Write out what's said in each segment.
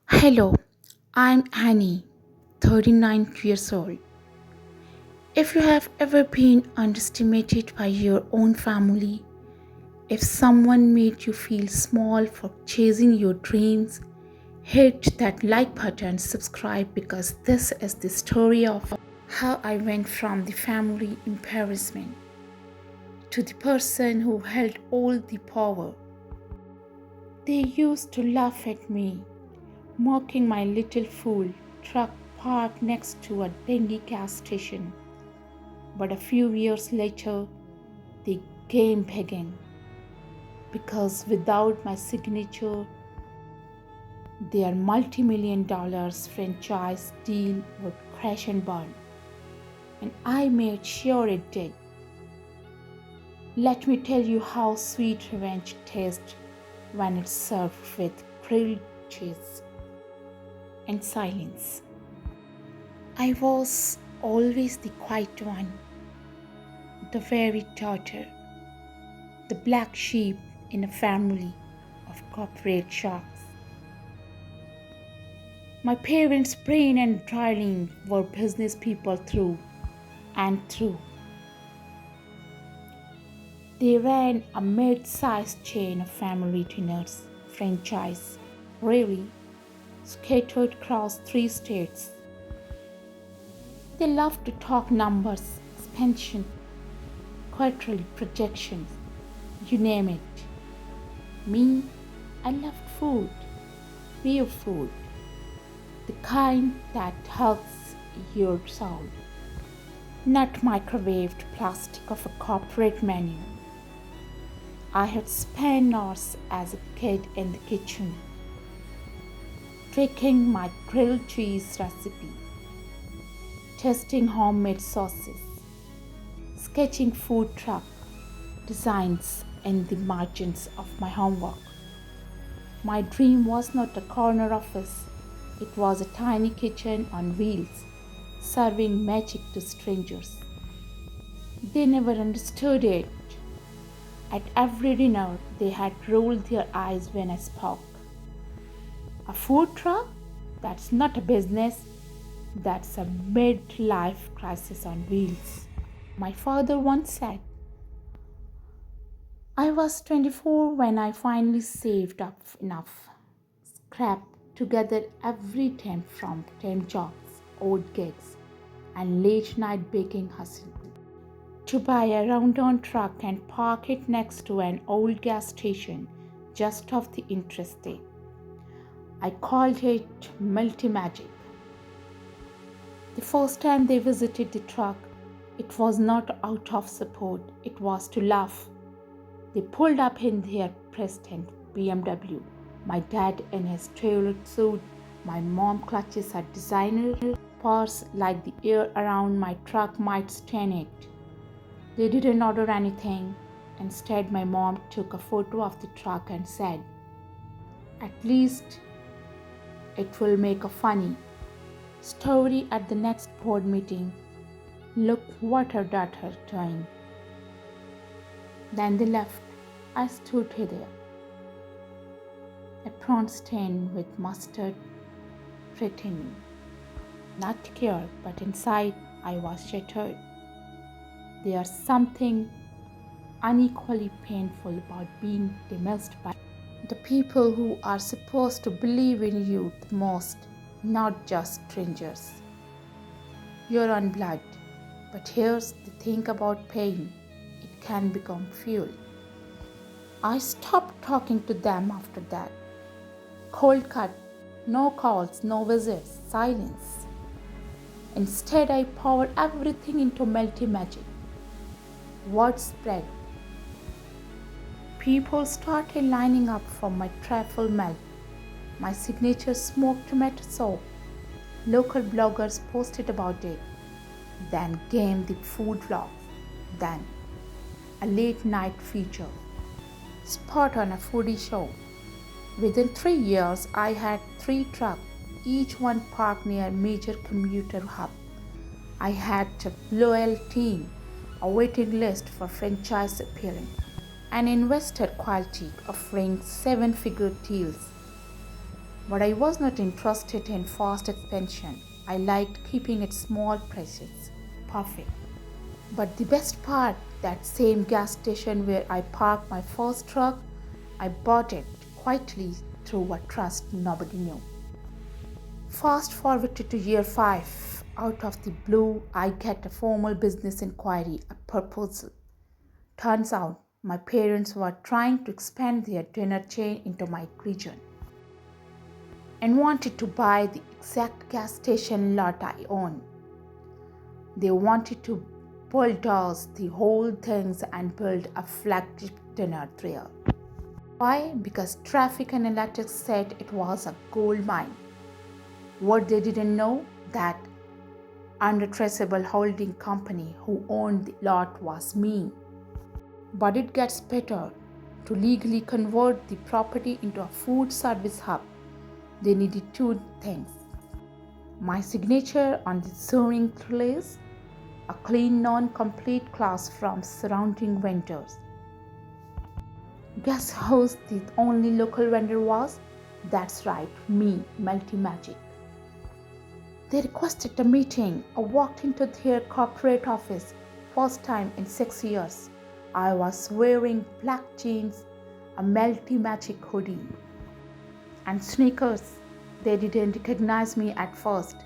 Hello, I'm Annie, 39 years old. If you have ever been underestimated by your own family, if someone made you feel small for chasing your dreams, hit that like button, subscribe because this is the story of how I went from the family embarrassment to the person who held all the power. They used to laugh at me, mocking my little fool truck parked next to a dingy gas station. But a few years later, they came begging because without my signature, their multi-million dollars franchise deal would crash and burn. And I made sure it did. Let me tell you how sweet revenge tastes when it's served with grilled cheese and silence. I was always the quiet one, the very daughter, the black sheep in a family of corporate sharks. My parents' brain and darling were business people through and through. They ran a mid-sized chain of family dinners franchise, really, scattered across 3 states. They loved to talk numbers, expansion, quarterly projections, you name it. Me, I loved food, real food, the kind that hugs your soul, not microwaved plastic of a corporate menu. I had spent hours as a kid in the kitchen, tweaking my grilled cheese recipe, testing homemade sauces, sketching food truck designs in the margins of my homework. My dream was not a corner office, it was a tiny kitchen on wheels, serving magic to strangers. They never understood it. At every dinner, they had rolled their eyes when I spoke. A food truck? That's not a business. That's a midlife crisis on wheels. My father once said, I was 24 when I finally saved up enough, scrapped together every time from temp jobs, odd gigs, and late night baking hustle to buy a rundown truck and park it next to an old gas station just off the interstate. I called it multi-magic. The first time they visited the truck, it was not out of support, it was to laugh. They pulled up in their pristine BMW, my dad in his tailored suit, my mom clutches a designer purse like the air around my truck might stain it. They didn't order anything. Instead, my mom took a photo of the truck and said, at least it will make a funny story at the next board meeting. Look what her daughter doing. Then they left. I stood there, apron stained with mustard, pretending not to care, but inside I was shattered. There's something unequally painful about being dismissed by the people who are supposed to believe in you the most, not just strangers. You're on blood, but here's the thing about pain, it can become fuel. I stopped talking to them after that. Cold cut, no calls, no visits, silence. Instead, I poured everything into multi-magic. Word spread. People started lining up for my truffle melt, my signature smoked tomato soup. Local bloggers posted about it. Then came the food vlogs. Then a late night feature. Spot on a foodie show. Within 3 years, I had 3 trucks, each one parked near a major commuter hub. I had a loyal team, a waiting list for franchise appearing, an investor quality offering 7-figure deals. But I was not interested in fast expansion. I liked keeping it small, precious, perfect. But the best part, that same gas station where I parked my first truck, I bought it quietly through a trust nobody knew. Fast forward to year 5. Out of the blue, I get a formal business inquiry, a proposal. Turns out my parents were trying to expand their dinner chain into my region and wanted to buy the exact gas station lot I own. They wanted to bulldoze the whole things and build a flagship dinner there. Why? Because traffic analytics said it was a gold mine. What they didn't know, that untraceable holding company who owned the lot was me. But it gets better. To legally convert the property into a food service hub, they needed 2 things: my signature on the zoning release, a clean non-complete clause from surrounding vendors. Guess who the only local vendor was? That's right, me, Melty Magic. They requested a meeting. I walked into their corporate office, first time in 6 years. I was wearing black jeans, a Melty Magic hoodie, and sneakers. They didn't recognize me at first.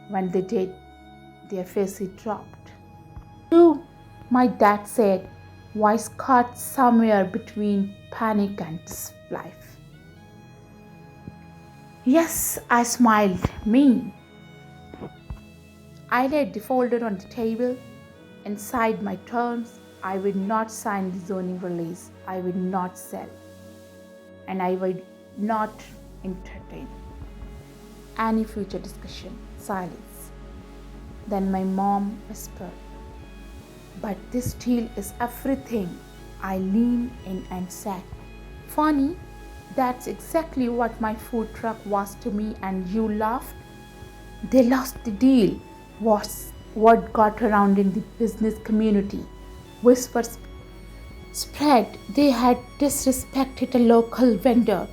When they did, their faces dropped. "You," my dad said, voice caught somewhere between panic and disbelief. Yes, I smiled. Me. I laid the folder on the table. Inside my terms, I would not sign the zoning release. I would not sell. And I would not entertain any future discussion. Silence. Then my mom whispered, "But this deal is everything." I leaned in and said, "Funny, that's exactly what my food truck was to me, and you laughed." They lost the deal. Word got around in the business community. Whispers spread they had disrespected a local vendor,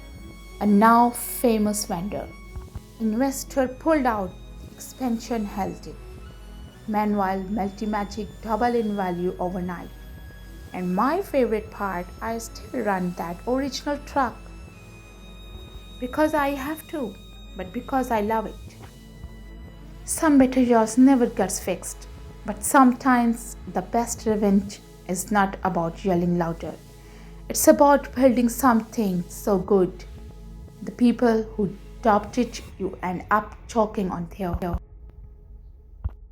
a now famous vendor. Investor pulled out, the expansion halted. Meanwhile, Melty Magic doubled in value overnight. And my favorite part, I still run that original truck. Because I have to, but because I love it. Some betrayals never gets fixed, but sometimes the best revenge is not about yelling louder. It's about building something so good. The people who doubted you end up choking on their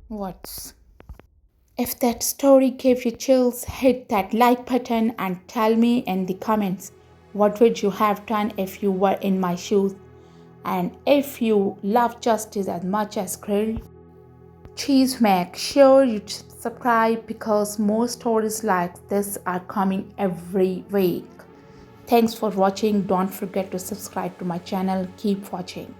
words. If that story gave you chills, hit that like button and tell me in the comments what would you have done if you were in my shoes, and if you love justice as much as grilled cheese. Make sure you subscribe because more stories like this are coming every week. Thanks for watching. Don't forget to subscribe to my channel. Keep watching.